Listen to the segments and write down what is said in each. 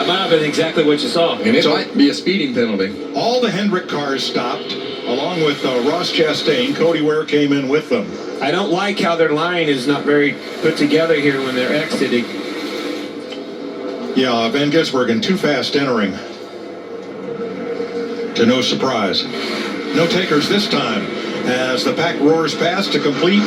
might have been exactly what you saw. And it might be a speeding penalty. All the Hendrick cars stopped, along with Ross Chastain. Cody Ware came in with them. I don't like how their line is not very put together here when they're exiting. Yeah, Van Gisbergen too fast entering. To no surprise. No takers this time as the pack roars past to complete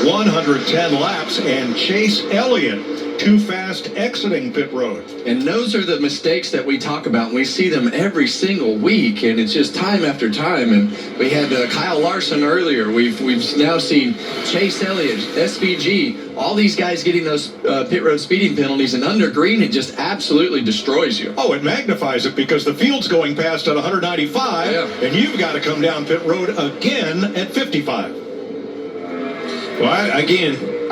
110 laps, and Chase Elliott too fast exiting pit road. And those are the mistakes that we talk about, and we see them every single week, and it's just time after time. And we had Kyle Larson earlier. We've now seen Chase Elliott, SVG, all these guys getting those pit road speeding penalties, and under green it just absolutely destroys you. Oh, it magnifies it because the field's going past at 195, and you've got to come down pit road again at 55. Well,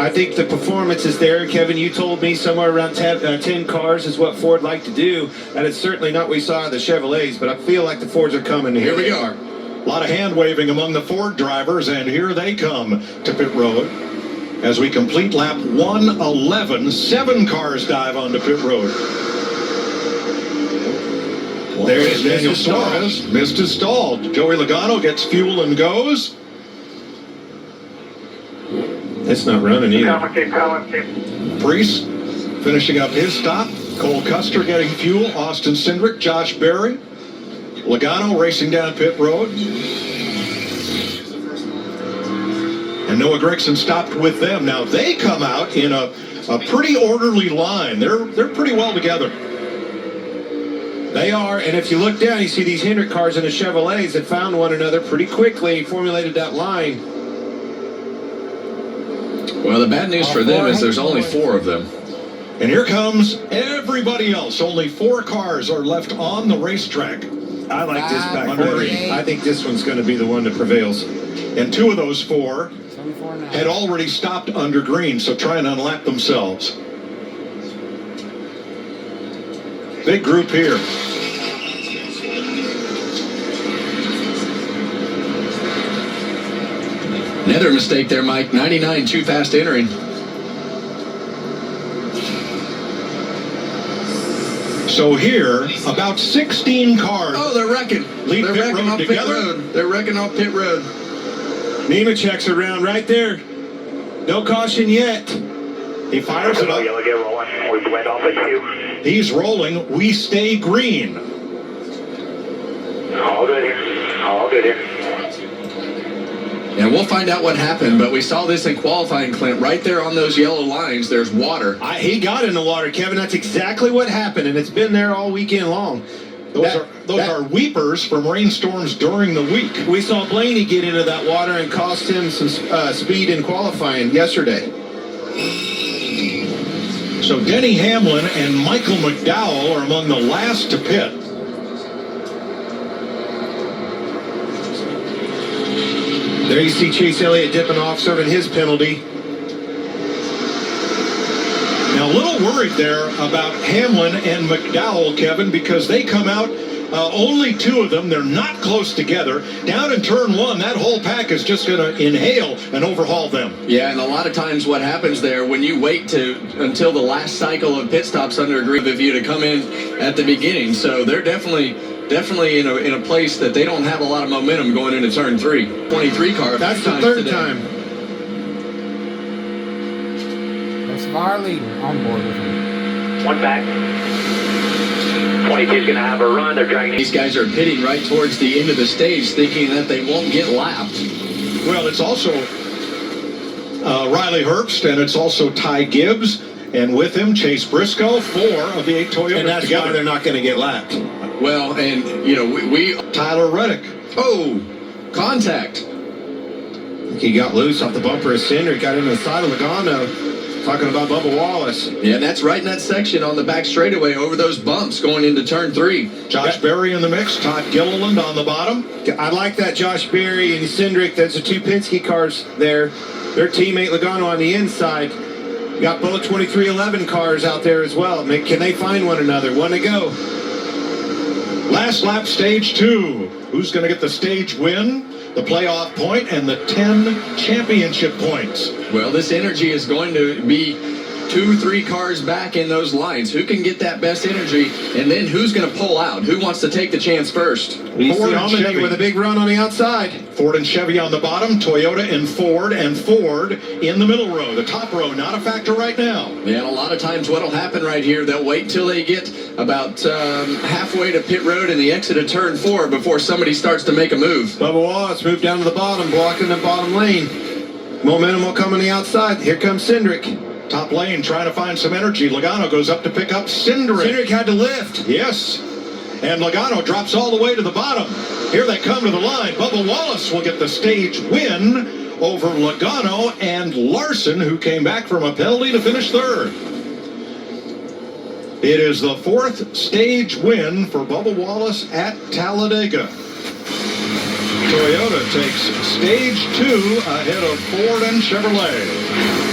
I think the performance is there. Kevin, you told me somewhere around 10 cars is what Ford liked to do. And it's certainly not what we saw in the Chevrolets, but I feel like the Fords are coming. Here we are. A lot of hand waving among the Ford drivers, and here they come to pit road. As we complete lap 111, 7 cars dive onto pit road. There is Daniel Suarez. Missed his stall. Joey Logano gets fuel and goes. It's not running either. Priest finishing up his stop. Cole Custer getting fuel. Austin Cindric, Josh Berry. Logano racing down pit road. And Noah Gragson stopped with them. Now they come out in a pretty orderly line. They're pretty well together. They are, and if you look down, you see these Hendrick cars and the Chevrolets that found one another pretty quickly, formulated that line. Well, the bad news for them is there's only 4 of them. And here comes everybody else. Only 4 cars are left on the racetrack. I like this back three. I think this one's going to be the one that prevails. And 2 of those 4 had already stopped under green, so try and unlap themselves. Big group here. Another mistake there, Mike. 99 too fast entering. So here, about 16 cars. Oh, they're wrecking. They're wrecking off pit road. They're wrecking off pit road. Nemechek's around right there. No caution yet. He fires it up. He's rolling. We stay green. All good here. All good here. And we'll find out what happened, but we saw this in qualifying, Clint. Right there on those yellow lines, there's water. He got in the water, Kevin. That's exactly what happened, and it's been there all weekend long. Those are weepers from rainstorms during the week. We saw Blaney get into that water and cost him some speed in qualifying yesterday. So Denny Hamlin and Michael McDowell are among the last to pit. There you see Chase Elliott dipping off, serving his penalty. Now, a little worried there about Hamlin and McDowell, Kevin, because they come out, only 2 of them. They're not close together. Down in turn 1, that whole pack is just going to inhale and overhaul them. Yeah, and a lot of times what happens there, when you wait until the last cycle of pit stops under green of you to come in at the beginning. So they're definitely in a place that they don't have a lot of momentum going into turn 3. 23 car. That's the 3rd time. There's Varley on board with him. One back. 22's going to have a run. They're dragging. These guys are pitting right towards the end of the stage, thinking that they won't get lapped. Well, it's also Riley Herbst, and it's also Ty Gibbs, and with him Chase Briscoe, 4 of the 8 Toyotas and that's together. why they're not going to get lapped. Well, and we Tyler Reddick. Oh, contact. He got loose off the bumper of Cindric, got into the side of Logano. Talking about Bubba Wallace. Yeah, and that's right in that section on the back straightaway over those bumps going into turn 3. Josh Berry in the mix. Todd Gilliland on the bottom. I like that Josh Berry and Cindric. That's the 2 Penske cars there. Their teammate Logano on the inside. Got both 2311 cars out there as well. Can they find one another? 1 to go. Last lap, stage 2. Who's going to get the stage win, the playoff point, and the 10 championship points? Well, this energy is going to be 2-3 cars back in those lines. Who can get that best energy, and then who's going to pull out? Who wants to take the chance first? We see Ford and Allman Chevy with a big run on the outside. Ford and Chevy on the bottom, Toyota and Ford in the middle row. The top row, not a factor right now. Yeah, and a lot of times what'll happen right here, they'll wait till they get about halfway to pit road and the exit of turn 4 before somebody starts to make a move. Bubba Wallace moved down to the bottom, blocking the bottom lane. Momentum will come on the outside. Here comes Cindric. Top lane trying to find some energy. Logano goes up to pick up Cindric. Cindric had to lift. Yes. And Logano drops all the way to the bottom. Here they come to the line. Bubba Wallace will get the stage win over Logano and Larson, who came back from a penalty to finish third. It is the 4th stage win for Bubba Wallace at Talladega. Toyota takes stage 2 ahead of Ford and Chevrolet.